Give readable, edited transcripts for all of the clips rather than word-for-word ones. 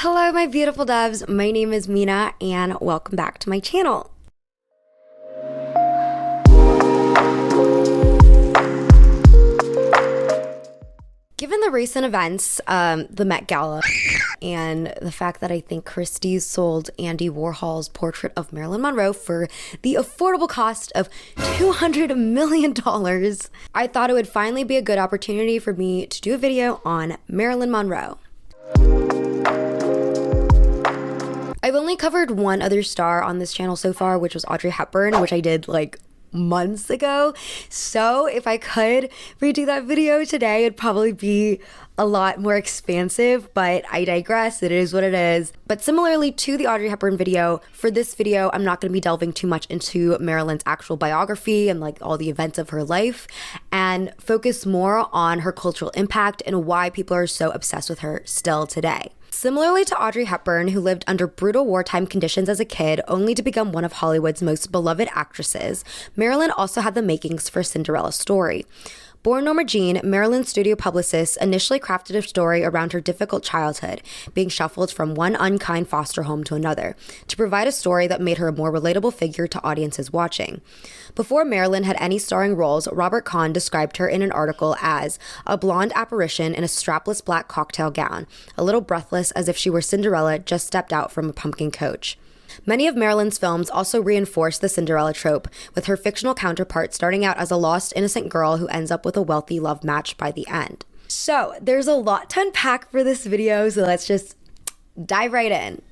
Hello my beautiful doves, my name is Mina and welcome back to my channel. Given the recent events, the Met Gala, and the fact that I think Christie's sold Andy Warhol's portrait of Marilyn Monroe for the affordable cost of $200 million, I thought it would finally be a good opportunity for me to do a video on Marilyn Monroe. I've only covered one other star on this channel so far, which was Audrey Hepburn, which I did like months ago. So if I could redo that video today, it'd probably be a lot more expansive, but I digress. It is what it is. But similarly to the Audrey Hepburn video, for this video, I'm not going to be delving too much into Marilyn's actual biography and like all the events of her life, and focus more on her cultural impact and why people are so obsessed with her still today. Similarly to Audrey Hepburn, who lived under brutal wartime conditions as a kid only to become one of Hollywood's most beloved actresses, Marilyn also had the makings for a Cinderella story. Born Norma Jean, Marilyn's studio publicist initially crafted a story around her difficult childhood, being shuffled from one unkind foster home to another, to provide a story that made her a more relatable figure to audiences watching. Before Marilyn had any starring roles, Robert Kahn described her in an article as a blonde apparition in a strapless black cocktail gown, a little breathless as if she were Cinderella just stepped out from a pumpkin coach. Many of Marilyn's films also reinforce the Cinderella trope, with her fictional counterpart starting out as a lost, innocent girl who ends up with a wealthy love match by the end. So, there's a lot to unpack for this video, so let's just dive right in.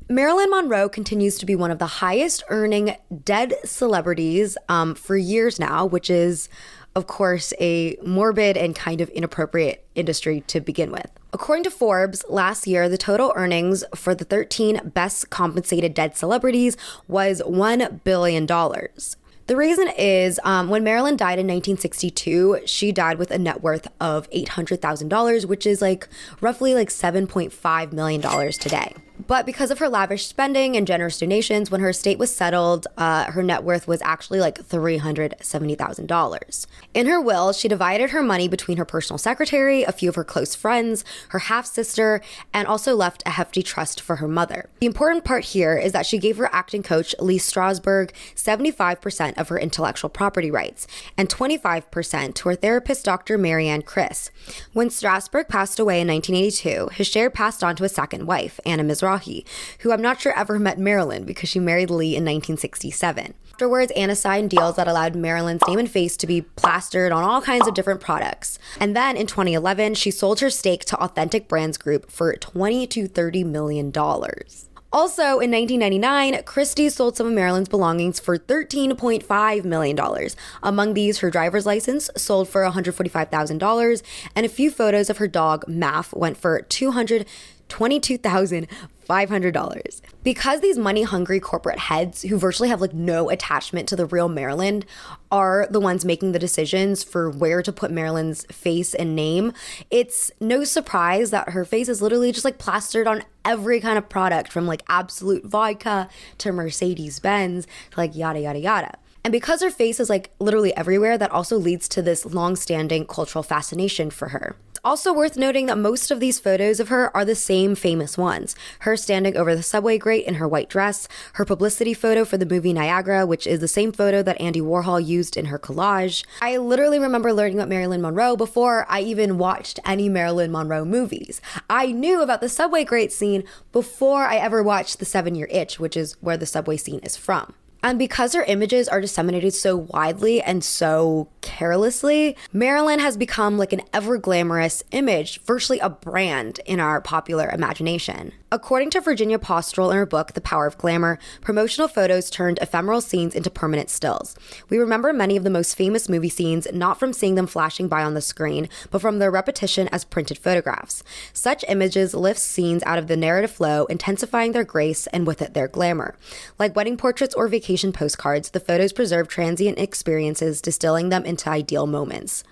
Marilyn Monroe continues to be one of the highest earning dead celebrities for years now, which is, of course, a morbid and kind of inappropriate industry to begin with. According to Forbes, last year, the total earnings for the 13 best compensated dead celebrities was $1 billion. The reason is when Marilyn died in 1962, she died with a net worth of $800,000, which is like roughly like $7.5 million today. But because of her lavish spending and generous donations, when her estate was settled, her net worth was actually like $370,000. In her will, she divided her money between her personal secretary, a few of her close friends, her half-sister, and also left a hefty trust for her mother. The important part here is that she gave her acting coach, Lee Strasberg, 75% of her intellectual property rights, and 25% to her therapist, Dr. Marianne Criss. When Strasberg passed away in 1982, his share passed on to his second wife, Anna Mizrahi, who I'm not sure ever met Marilyn because she married Lee in 1967. Afterwards, Anna signed deals that allowed Marilyn's name and face to be plastered on all kinds of different products. And then in 2011, she sold her stake to Authentic Brands Group for $20 to $30 million. Also, in 1999, Christie sold some of Marilyn's belongings for $13.5 million. Among these, her driver's license sold for $145,000, and a few photos of her dog, Maff, went for $222,500. Because these money-hungry corporate heads who virtually have like no attachment to the real Marilyn are the ones making the decisions for where to put Marilyn's face and name, it's no surprise that her face is literally just like plastered on every kind of product, from like Absolute Vodka to Mercedes-Benz to like yada yada yada. And because her face is like literally everywhere, that also leads to this long-standing cultural fascination for her. It's also worth noting that most of these photos of her are the same famous ones. Her standing over the subway grate in her white dress, her publicity photo for the movie Niagara, which is the same photo that Andy Warhol used in her collage. I literally remember learning about Marilyn Monroe before I even watched any Marilyn Monroe movies. I knew about the subway grate scene before I ever watched The 7-Year Itch, which is where the subway scene is from. And because her images are disseminated so widely and so carelessly, Marilyn has become like an ever-glamorous image, virtually a brand in our popular imagination. According to Virginia Postrel in her book, The Power of Glamour, promotional photos turned ephemeral scenes into permanent stills. We remember many of the most famous movie scenes not from seeing them flashing by on the screen, but from their repetition as printed photographs. Such images lift scenes out of the narrative flow, intensifying their grace and with it their glamour. Like wedding portraits or vacation postcards, the photos preserve transient experiences, distilling them into ideal moments.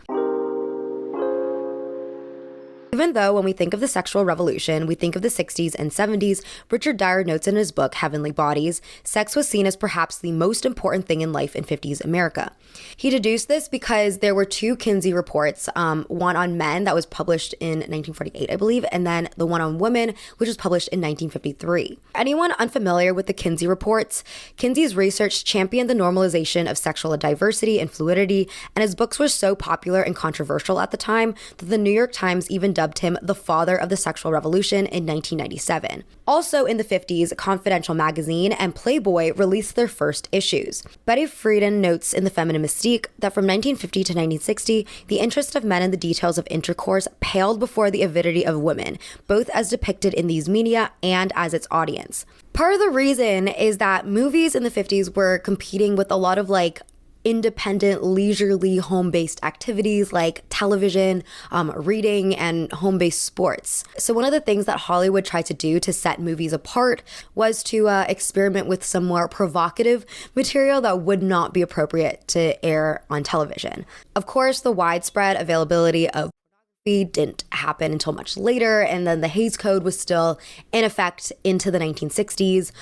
Even though when we think of the sexual revolution, we think of the 60s and 70s, Richard Dyer notes in his book, Heavenly Bodies, sex was seen as perhaps the most important thing in life in 50s America. He deduced this because there were two Kinsey reports, one on men that was published in 1948, I believe, and then the one on women, which was published in 1953. Anyone unfamiliar with the Kinsey reports, Kinsey's research championed the normalization of sexual diversity and fluidity, and his books were so popular and controversial at the time that the New York Times even dubbed him the father of the sexual revolution in 1997. Also in the 50s, Confidential magazine and Playboy released their first issues. Betty Friedan notes in The Feminine Mystique that from 1950 to 1960, the interest of men in the details of intercourse paled before the avidity of women, both as depicted in these media and as its audience. Part of the reason is that movies in the 50s were competing with a lot of independent, leisurely, home-based activities like television, reading, and home-based sports. So one of the things that Hollywood tried to do to set movies apart was to experiment with some more provocative material that would not be appropriate to air on television. Of course, the widespread availability of pornography didn't happen until much later, and then the Hays Code was still in effect into the 1960s,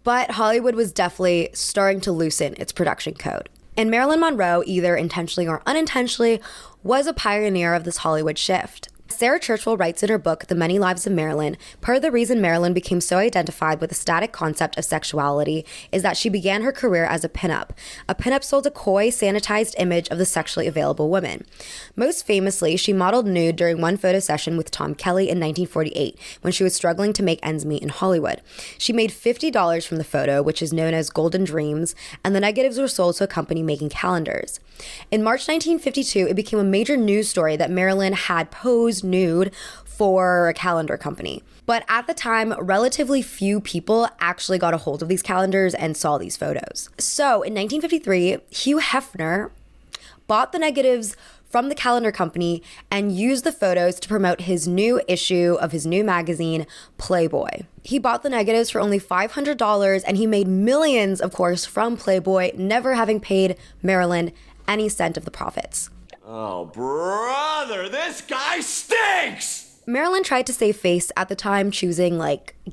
but Hollywood was definitely starting to loosen its production code. And Marilyn Monroe, either intentionally or unintentionally, was a pioneer of this Hollywood shift. Sarah Churchwell writes in her book, The Many Lives of Marilyn, part of the reason Marilyn became so identified with the static concept of sexuality is that she began her career as a pinup. A pinup sold a coy, sanitized image of the sexually available woman. Most famously, she modeled nude during one photo session with Tom Kelly in 1948, when she was struggling to make ends meet in Hollywood. She made $50 from the photo, which is known as Golden Dreams, and the negatives were sold to a company making calendars. In March 1952, it became a major news story that Marilyn had posed nude for a calendar company. But at the time, relatively few people actually got a hold of these calendars and saw these photos. So in 1953, Hugh Hefner bought the negatives from the calendar company and used the photos to promote his new issue of his new magazine, Playboy. He bought the negatives for only $500 and he made millions, of course, from Playboy, never having paid Marilyn any cent of the profits. Oh, brother, this guy stinks! Marilyn tried to save face at the time, choosing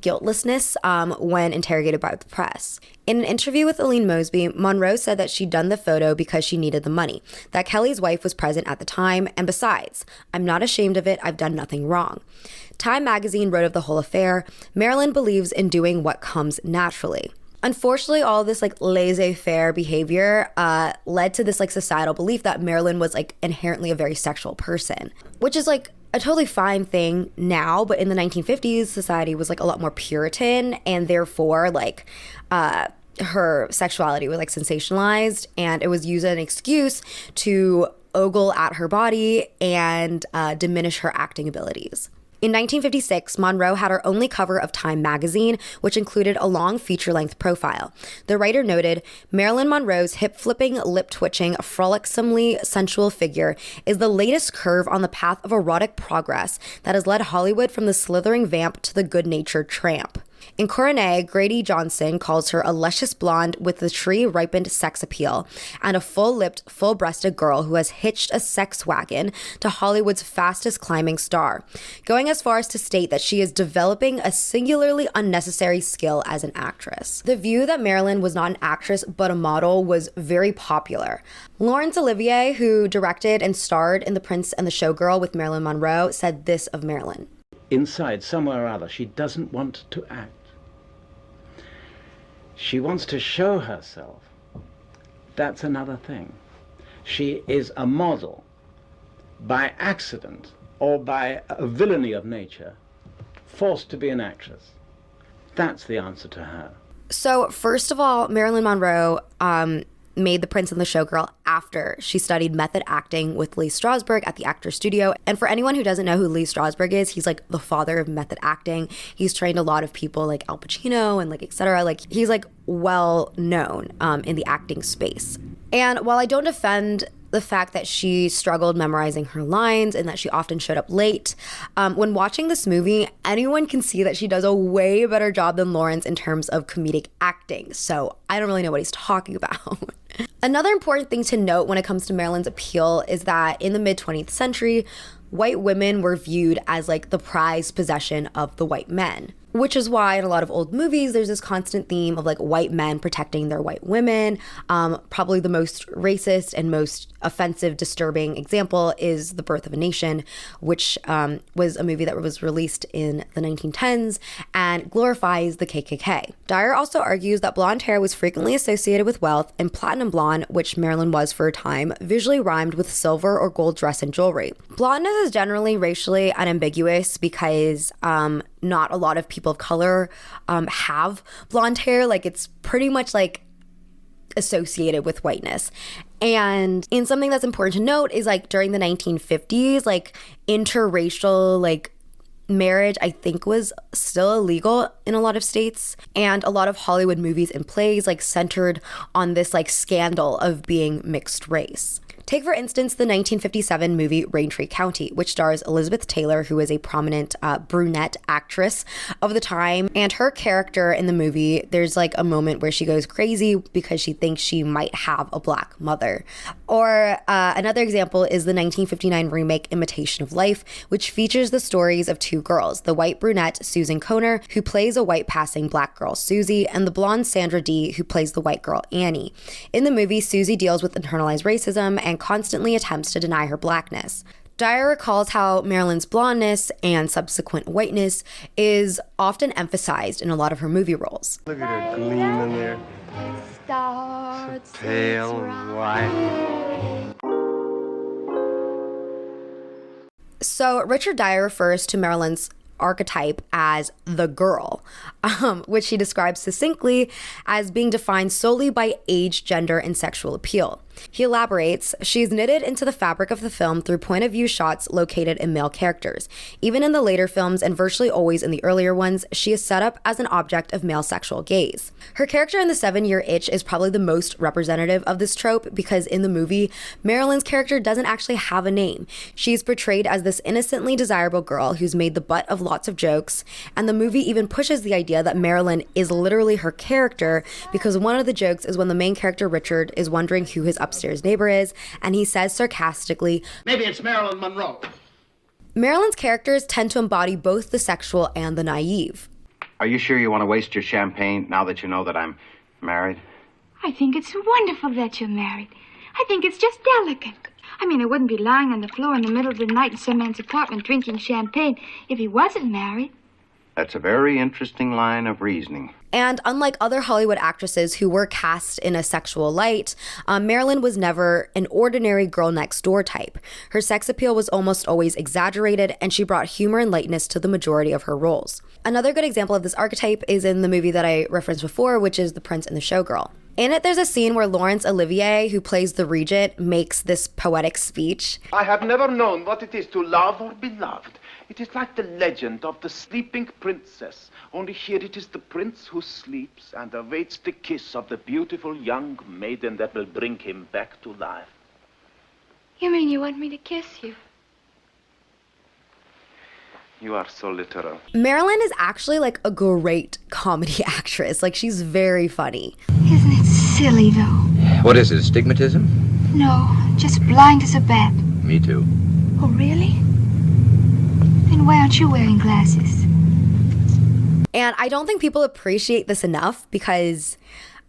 guiltlessness when interrogated by the press. In an interview with Aline Mosby, Monroe said that she'd done the photo because she needed the money, that Kelly's wife was present at the time, and besides, I'm not ashamed of it, I've done nothing wrong. Time magazine wrote of the whole affair, Marilyn believes in doing what comes naturally. Unfortunately, all of this laissez-faire behavior led to this societal belief that Marilyn was inherently a very sexual person, which is a totally fine thing now, but in the 1950s, society was a lot more Puritan, and therefore her sexuality was sensationalized, and it was used as an excuse to ogle at her body and diminish her acting abilities. In 1956, Monroe had her only cover of Time magazine, which included a long feature-length profile. The writer noted, Marilyn Monroe's hip-flipping, lip-twitching, frolicsomely sensual figure is the latest curve on the path of erotic progress that has led Hollywood from the slithering vamp to the good-natured tramp. In Coronet, Grady Johnson calls her a luscious blonde with the tree-ripened sex appeal and a full-lipped, full-breasted girl who has hitched a sex wagon to Hollywood's fastest climbing star, going as far as to state that she is developing a singularly unnecessary skill as an actress. The view that Marilyn was not an actress but a model was very popular. Laurence Olivier, who directed and starred in The Prince and the Showgirl with Marilyn Monroe, said this of Marilyn. Inside, somewhere or other, she doesn't want to act. She wants to show herself. That's another thing. She is a model by accident or by a villainy of nature, forced to be an actress. That's the answer to her. So, first of all, Marilyn Monroe made The Prince and the Showgirl after she studied method acting with Lee Strasberg at the Actors Studio. And for anyone who doesn't know who Lee Strasberg is, he's the father of method acting. He's trained a lot of people like Al Pacino and et cetera. He's well known in the acting space. And while I don't defend the fact that she struggled memorizing her lines and that she often showed up late, when watching this movie, anyone can see that she does a way better job than Laurence in terms of comedic acting. So I don't really know what he's talking about. Another important thing to note when it comes to Marilyn's appeal is that in the mid-20th century, white women were viewed as like the prized possession of the white men. Which is why in a lot of old movies, there's this constant theme of like white men protecting their white women. Probably the most racist and most offensive, disturbing example is The Birth of a Nation, which was a movie that was released in the 1910s and glorifies the KKK. Dyer also argues that blonde hair was frequently associated with wealth, and platinum blonde, which Marilyn was for a time, visually rhymed with silver or gold dress and jewelry. Blondness is generally racially unambiguous because not a lot of people of color have blonde hair. Like, it's pretty much like associated with whiteness. And in something that's important to note is like during the 1950s, like interracial like marriage, I think, was still illegal in a lot of states. And a lot of Hollywood movies and plays like centered on this like scandal of being mixed race. Take, for instance, the 1957 movie Raintree County, which stars Elizabeth Taylor, who is a prominent brunette actress of the time. And her character in the movie, there's like a moment where she goes crazy because she thinks she might have a black mother. Or another example is the 1959 remake Imitation of Life, which features the stories of two girls, the white brunette Susan Kohner, who plays a white passing black girl, Susie, and the blonde Sandra Dee, who plays the white girl, Annie. In the movie, Susie deals with internalized racism and constantly attempts to deny her blackness. Dyer recalls how Marilyn's blondness and subsequent whiteness is often emphasized in a lot of her movie roles. Look at her gleam in there. Starts So pale and white. So Richard Dyer refers to Marilyn's archetype as the girl, which he describes succinctly as being defined solely by age, gender, and sexual appeal. He elaborates, she's knitted into the fabric of the film through point-of-view shots located in male characters. Even in the later films, and virtually always in the earlier ones, she is set up as an object of male sexual gaze. Her character in The 7-Year Itch is probably the most representative of this trope because in the movie, Marilyn's character doesn't actually have a name. She's portrayed as this innocently desirable girl who's made the butt of lots of jokes, and the movie even pushes the idea that Marilyn is literally her character because one of the jokes is when the main character, Richard, is wondering who his upstairs neighbor is, and he says sarcastically, Maybe it's Marilyn Monroe. Marilyn's characters tend to embody both the sexual and the naive. Are you sure you want to waste your champagne now that you know that I'm married? I think it's wonderful that you're married. I think it's just delicate. I mean, I wouldn't be lying on the floor in the middle of the night in some man's apartment drinking champagne if he wasn't married. That's a very interesting line of reasoning. And unlike other Hollywood actresses who were cast in a sexual light, Marilyn was never an ordinary girl next door type. Her sex appeal was almost always exaggerated, and she brought humor and lightness to the majority of her roles. Another good example of this archetype is in the movie that I referenced before, which is The Prince and the Showgirl. In it, there's a scene where Laurence Olivier, who plays the regent, makes this poetic speech. I have never known what it is to love or be loved. It is like the legend of the sleeping princess. Only here it is the prince who sleeps and awaits the kiss of the beautiful young maiden that will bring him back to life. You mean you want me to kiss you? You are so literal. Marilyn is actually like a great comedy actress. Like, she's very funny. Isn't it silly, though? What is it, astigmatism? No, just blind as a bat. Me too. Oh, really? Then why aren't you wearing glasses? And I don't think people appreciate this enough because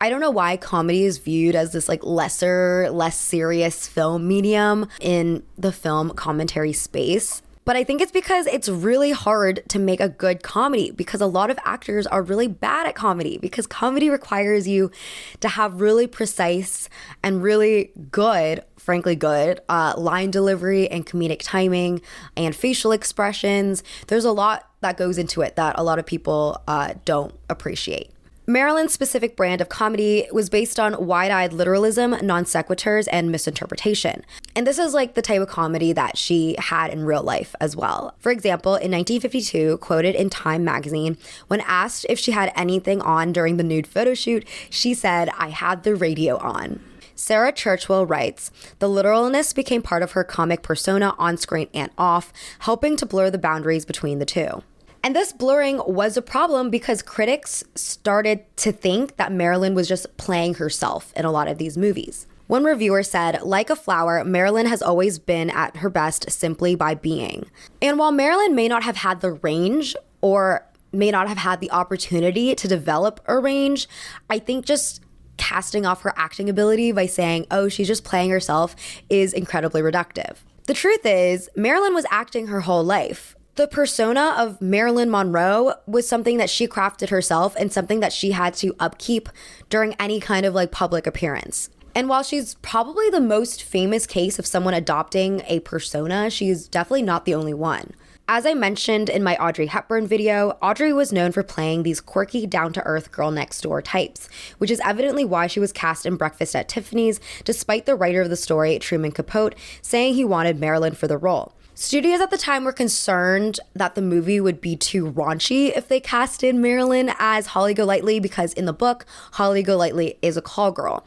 I don't know why comedy is viewed as this like lesser, less serious film medium in the film commentary space. But I think it's because it's really hard to make a good comedy because a lot of actors are really bad at comedy because comedy requires you to have really precise and really good, frankly good, line delivery and comedic timing and facial expressions. There's a lot that goes into it that a lot of people don't appreciate. Marilyn's specific brand of comedy was based on wide-eyed literalism, non sequiturs, and misinterpretation. And this is like the type of comedy that she had in real life as well. For example, in 1952, quoted in Time magazine, when asked if she had anything on during the nude photo shoot, she said, "I had the radio on." Sarah Churchwell writes, "The literalness became part of her comic persona on screen and off, helping to blur the boundaries between the two." And this blurring was a problem because critics started to think that Marilyn was just playing herself in a lot of these movies. One reviewer said, like a flower, Marilyn has always been at her best simply by being. And while Marilyn may not have had the range or may not have had the opportunity to develop a range, I think just casting off her acting ability by saying, oh, she's just playing herself is incredibly reductive. The truth is, Marilyn was acting her whole life. The persona of Marilyn Monroe was something that she crafted herself and something that she had to upkeep during any kind of like public appearance. And while she's probably the most famous case of someone adopting a persona, she's definitely not the only one. As I mentioned in my Audrey Hepburn video, Audrey was known for playing these quirky, down-to-earth girl next door types, which is evidently why she was cast in Breakfast at Tiffany's, despite the writer of the story, Truman Capote, saying he wanted Marilyn for the role. Studios at the time were concerned that the movie would be too raunchy if they cast in Marilyn as Holly Golightly, because in the book, Holly Golightly is a call girl.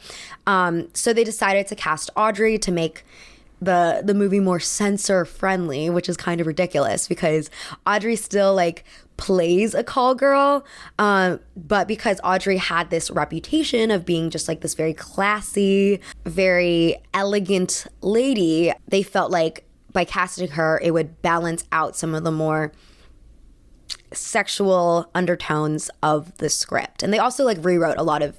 So they decided to cast Audrey to make the movie more censor friendly, which is kind of ridiculous because Audrey still like plays a call girl, but because Audrey had this reputation of being just like this very classy, very elegant lady, they felt like by casting her, it would balance out some of the more sexual undertones of the script. And they also like rewrote a lot of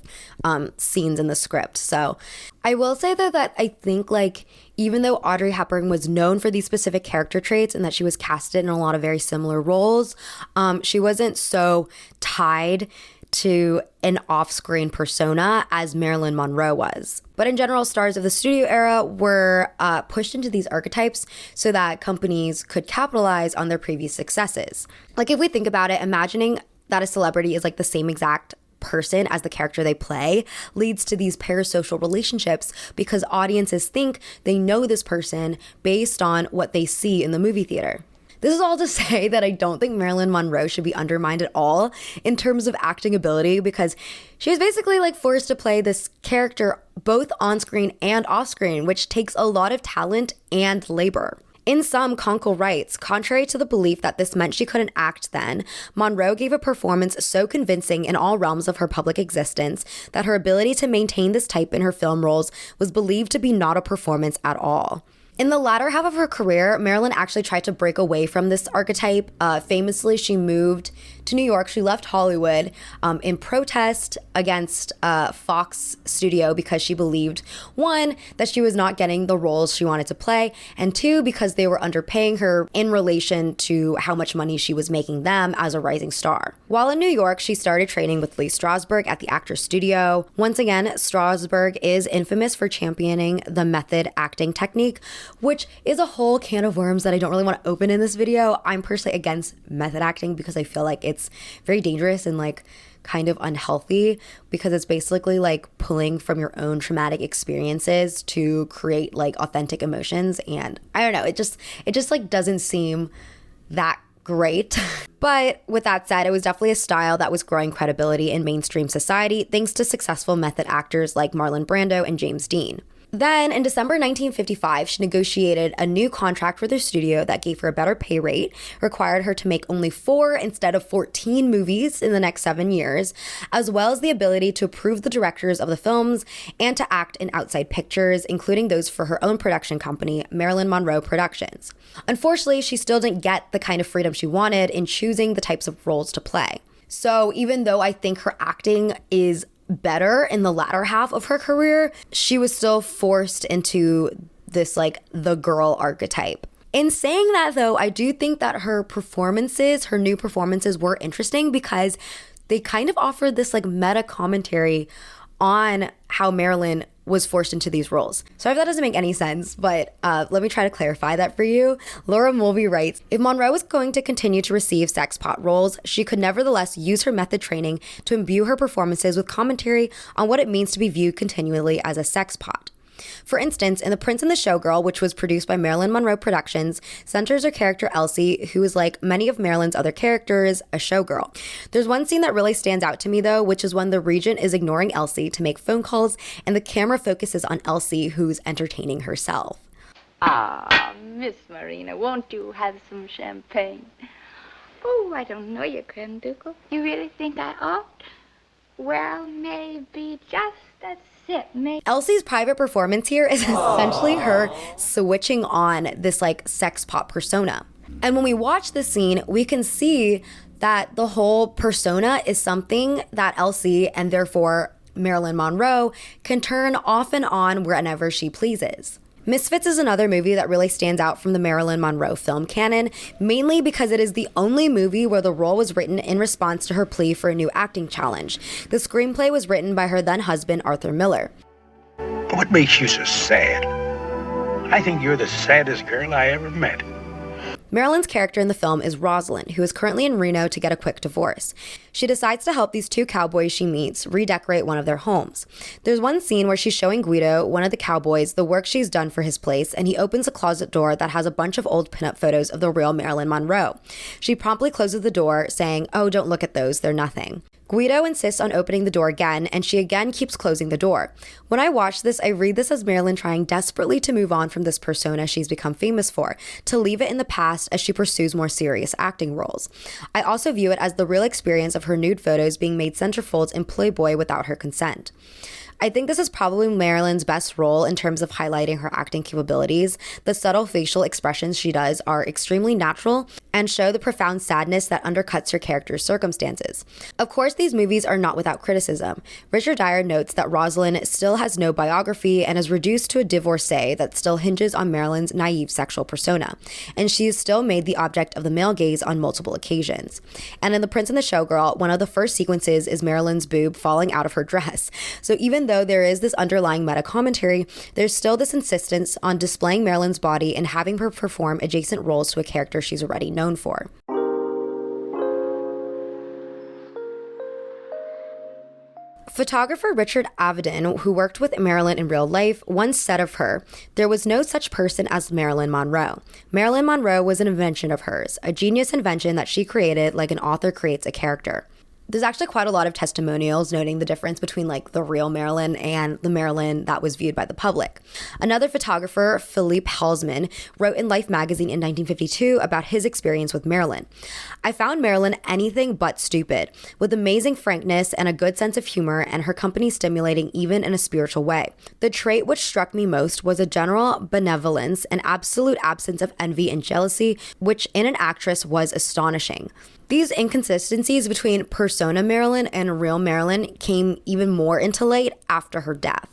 scenes in the script. So I will say that I think like even though Audrey Hepburn was known for these specific character traits and that she was casted in a lot of very similar roles, she wasn't so tied to an off-screen persona as Marilyn Monroe was. But in general, stars of the studio era were pushed into these archetypes so that companies could capitalize on their previous successes. Like if we think about it, imagining that a celebrity is like the same exact person as the character they play leads to these parasocial relationships because audiences think they know this person based on what they see in the movie theater. This is all to say that I don't think Marilyn Monroe should be undermined at all in terms of acting ability because she was basically like forced to play this character both on screen and off screen, which takes a lot of talent and labor. In some, Conkle writes, contrary to the belief that this meant she couldn't act then, Monroe gave a performance so convincing in all realms of her public existence that her ability to maintain this type in her film roles was believed to be not a performance at all. In the latter half of her career, Marilyn actually tried to break away from this archetype. Famously, she moved to New York. She left Hollywood in protest against Fox Studio because she believed, one, that she was not getting the roles she wanted to play, and two, because they were underpaying her in relation to how much money she was making them as a rising star. While in New York, she started training with Lee Strasberg at the Actors Studio. Once again, Strasberg is infamous for championing the method acting technique, which is a whole can of worms that I don't really want to open in this video. I'm personally against method acting because I feel like it's very dangerous and like kind of unhealthy because it's basically like pulling from your own traumatic experiences to create like authentic emotions. And I don't know, it just like doesn't seem that great. But with that said, it was definitely a style that was growing credibility in mainstream society thanks to successful method actors like Marlon Brando and James Dean. Then, in December 1955, she negotiated a new contract for the studio that gave her a better pay rate, required her to make only 4 instead of 14 movies in the next 7 years, as well as the ability to approve the directors of the films and to act in outside pictures, including those for her own production company, Marilyn Monroe Productions. Unfortunately, she still didn't get the kind of freedom she wanted in choosing the types of roles to play. So even though I think her acting is better in the latter half of her career, she was still forced into this like the girl archetype. In saying that though, I do think that her new performances were interesting because they kind of offered this like meta commentary on how Marilyn was forced into these roles. Sorry if that doesn't make any sense, but let me try to clarify that for you. Laura Mulvey writes, if Monroe was going to continue to receive sex pot roles, she could nevertheless use her method training to imbue her performances with commentary on what it means to be viewed continually as a sex pot. For instance, in The Prince and the Showgirl, which was produced by Marilyn Monroe Productions, centers her character Elsie, who is like many of Marilyn's other characters, a showgirl. There's one scene that really stands out to me though, which is when the regent is ignoring Elsie to make phone calls and the camera focuses on Elsie, who's entertaining herself. Ah, Miss Marina, won't you have some champagne? Oh, I don't know you, Creme Ducal. You really think I ought? Well, maybe. Just that's it. Maybe. Elsie's private performance here is essentially her switching on this like sex pop persona. And when we watch the scene, we can see that the whole persona is something that Elsie, and therefore Marilyn Monroe, can turn off and on whenever she pleases. Misfits is another movie that really stands out from the Marilyn Monroe film canon, mainly because it is the only movie where the role was written in response to her plea for a new acting challenge. The screenplay was written by her then husband, Arthur Miller. What makes you so sad? I think you're the saddest girl I ever met. Marilyn's character in the film is Rosalind, who is currently in Reno to get a quick divorce. She decides to help these two cowboys she meets redecorate one of their homes. There's one scene where she's showing Guido, one of the cowboys, the work she's done for his place, and he opens a closet door that has a bunch of old pinup photos of the real Marilyn Monroe. She promptly closes the door, saying, "Oh, don't look at those, they're nothing." Guido insists on opening the door again, and she again keeps closing the door. When I watch this, I read this as Marilyn trying desperately to move on from this persona she's become famous for, to leave it in the past as she pursues more serious acting roles. I also view it as the real experience of her nude photos being made centerfolds in Playboy without her consent. I think this is probably Marilyn's best role in terms of highlighting her acting capabilities. The subtle facial expressions she does are extremely natural and show the profound sadness that undercuts her character's circumstances. Of course, these movies are not without criticism. Richard Dyer notes that Rosalind still has no biography and is reduced to a divorcee that still hinges on Marilyn's naive sexual persona, and she is still made the object of the male gaze on multiple occasions. And in The Prince and the Showgirl, one of the first sequences is Marilyn's boob falling out of her dress. So even though there is this underlying meta commentary, there's still this insistence on displaying Marilyn's body and having her perform adjacent roles to a character she's already known for. Photographer Richard Avedon, who worked with Marilyn in real life, once said of her, "There was no such person as Marilyn Monroe. Marilyn Monroe was an invention of hers, a genius invention that she created like an author creates a character." There's actually quite a lot of testimonials noting the difference between like the real Marilyn and the Marilyn that was viewed by the public. Another photographer, Philippe Halsman, wrote in Life magazine in 1952 about his experience with Marilyn. "I found Marilyn anything but stupid, with amazing frankness and a good sense of humor, and her company stimulating even in a spiritual way. The trait which struck me most was a general benevolence and absolute absence of envy and jealousy, which in an actress was astonishing." These inconsistencies between persona Marilyn and real Marilyn came even more into light after her death.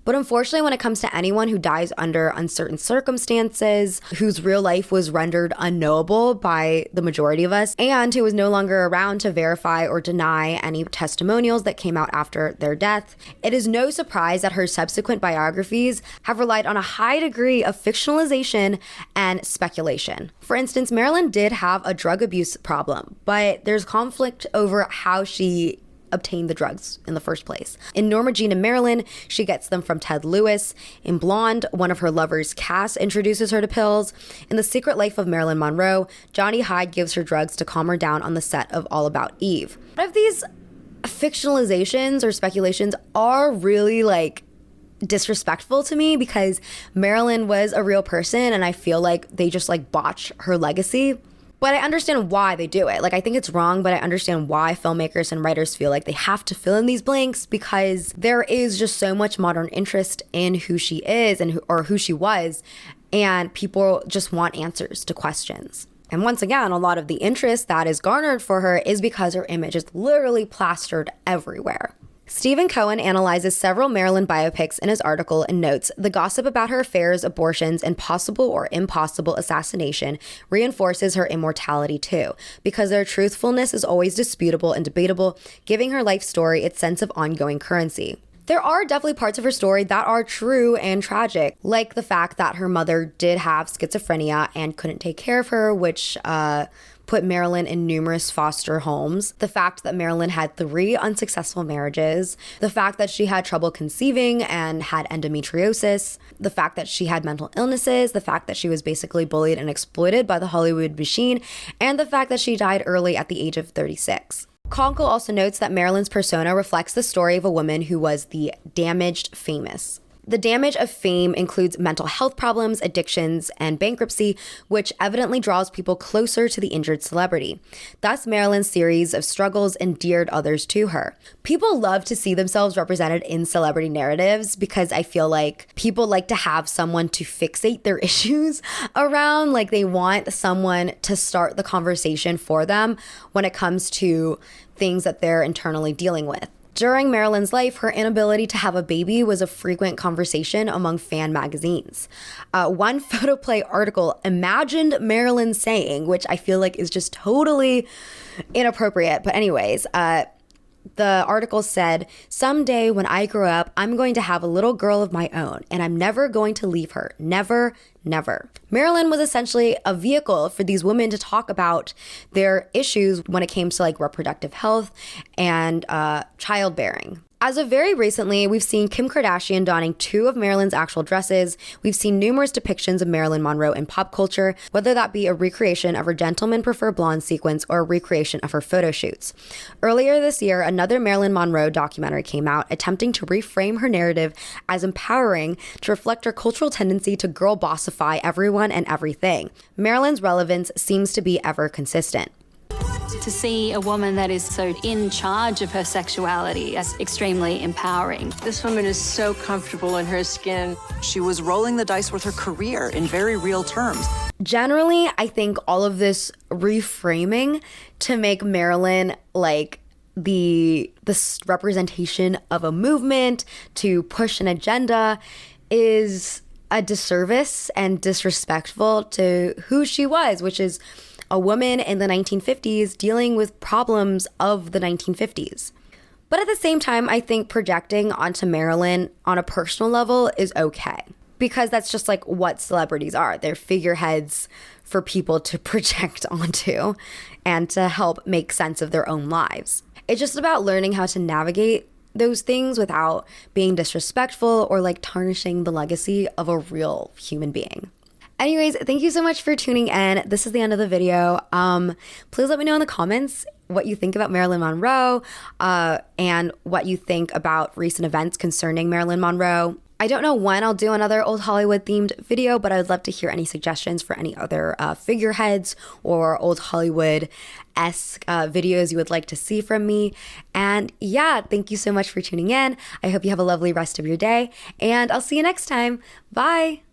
But unfortunately, when it comes to anyone who dies under uncertain circumstances, whose real life was rendered unknowable by the majority of us, and who was no longer around to verify or deny any testimonials that came out after their death, it is no surprise that her subsequent biographies have relied on a high degree of fictionalization and speculation. For instance, Marilyn did have a drug abuse problem, but there's conflict over how she obtained the drugs in the first place. In Norma Jean and Marilyn, she gets them from Ted Lewis. In Blonde, one of her lovers, Cass, introduces her to pills. In The Secret Life of Marilyn Monroe, Johnny Hyde gives her drugs to calm her down on the set of All About Eve. But of these fictionalizations or speculations are really like disrespectful to me, because Marilyn was a real person and I feel like they just like botch her legacy. But I understand why they do it. Like, I think it's wrong, but I understand why filmmakers and writers feel like they have to fill in these blanks, because there is just so much modern interest in who she is and who she was, and people just want answers to questions. And once again, a lot of the interest that is garnered for her is because her image is literally plastered everywhere. Stephen Cohen analyzes several Marilyn biopics in his article and notes the gossip about her affairs, abortions, and possible or impossible assassination reinforces her immortality too, because their truthfulness is always disputable and debatable, giving her life story its sense of ongoing currency. There are definitely parts of her story that are true and tragic, like the fact that her mother did have schizophrenia and couldn't take care of her, which put Marilyn in numerous foster homes. The fact that Marilyn had 3 unsuccessful marriages. The fact that she had trouble conceiving and had endometriosis. The fact that she had mental illnesses. The fact that she was basically bullied and exploited by the Hollywood machine. And the fact that she died early at the age of 36. Conkle also notes that Marilyn's persona reflects the story of a woman who was the damaged famous. The damage of fame includes mental health problems, addictions, and bankruptcy, which evidently draws people closer to the injured celebrity. Thus, Marilyn's series of struggles endeared others to her. People love to see themselves represented in celebrity narratives because I feel like people like to have someone to fixate their issues around. Like they want someone to start the conversation for them when it comes to things that they're internally dealing with. During Marilyn's life, her inability to have a baby was a frequent conversation among fan magazines. One Photoplay article imagined Marilyn saying, which I feel like is just totally inappropriate. But anyways, the article said, "Someday when I grow up, I'm going to have a little girl of my own, and I'm never going to leave her. Never, never." Marilyn was essentially a vehicle for these women to talk about their issues when it came to like reproductive health and childbearing. As of very recently, we've seen Kim Kardashian donning 2 of Marilyn's actual dresses. We've seen numerous depictions of Marilyn Monroe in pop culture, whether that be a recreation of her Gentlemen Prefer Blonde sequence or a recreation of her photo shoots. Earlier this year, another Marilyn Monroe documentary came out attempting to reframe her narrative as empowering to reflect her cultural tendency to girl bossify everyone and everything. Marilyn's relevance seems to be ever consistent. To see a woman that is so in charge of her sexuality as extremely empowering. This woman is so comfortable in her skin. She was rolling the dice with her career in very real terms. Generally, I think all of this reframing to make Marilyn like the representation of a movement to push an agenda is a disservice and disrespectful to who she was, which is a woman in the 1950s dealing with problems of the 1950s. But at the same time, I think projecting onto Marilyn on a personal level is okay, because that's just like what celebrities are. They're figureheads for people to project onto and to help make sense of their own lives. It's just about learning how to navigate those things without being disrespectful or like tarnishing the legacy of a real human being. Anyways, thank you so much for tuning in. This is the end of the video. Please let me know in the comments what you think about Marilyn Monroe and what you think about recent events concerning Marilyn Monroe. I don't know when I'll do another old Hollywood themed video, but I would love to hear any suggestions for any other figureheads or old Hollywood-esque videos you would like to see from me. And yeah, thank you so much for tuning in. I hope you have a lovely rest of your day, and I'll see you next time. Bye.